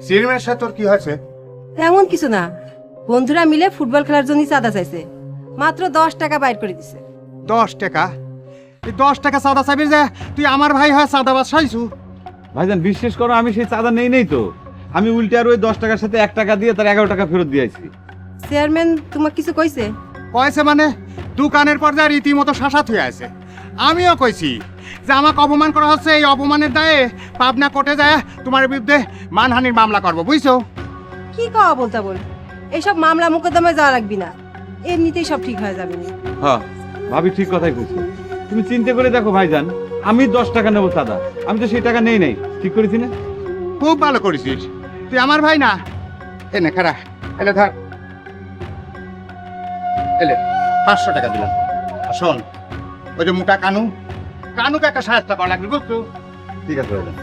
চেয়ারম্যানের সাথে তোর কি হয়েছে? তেমন কিছু না, বন্ধুরা মিলে ফুটবল খেলার জন্য চাঁদা চাইছে, মাত্র 10 টাকা বাইর করে দিছে। 10 টাকা? এই 10 টাকা চাঁদা চাইবি যে তুই আমার ভাই হয় চাঁদাবাজ হইছু? ভাইজান বিশ্বাস করো, আমি সেই চাঁদা নেই তো। আমি উল্টে আর ওই 10 টাকার সাথে 1 টাকা দিয়ে তার 11 টাকা ফেরত দিয়েছি। চেয়ারম্যান তোমাকে কিছু কইছে? কয়েছে মানে দোকানের পর্যায়ে রীতিমতো শাসাত হয়ে আছে। আমিও কইছি যে আমাকে অপমান করা হচ্ছে, এই অপমানের দায়ে পাবনা কোর্টে যায় তোমার বিরুদ্ধে মানহানির মামলা করবো, বুঝছো? কি কওয়া বলতা বল, এইসব মামলা মোকদ্দমায় যাওয়া লাগবি না, এমনিতেই সব ঠিক হয়ে যাবে। হ্যাঁ ভাবি ঠিক কথাই কইছে। তুমি চিন্তা করে দেখো ভাইজান, আমি 10 টাকা নেবো চাঁদা, আমি তো সেই টাকা নেই নাই, ঠিক করেছি না? খুব ভালো করেছিস, তুই আমার ভাই না। এনে খারা, এলে ধর, এলে 500 টাকা দিলাম। আর শোন, ওই যে মোটা কানুকে একটা সাহায্য করা লাগবে, বুঝছো? ঠিক আছে ভাইজান।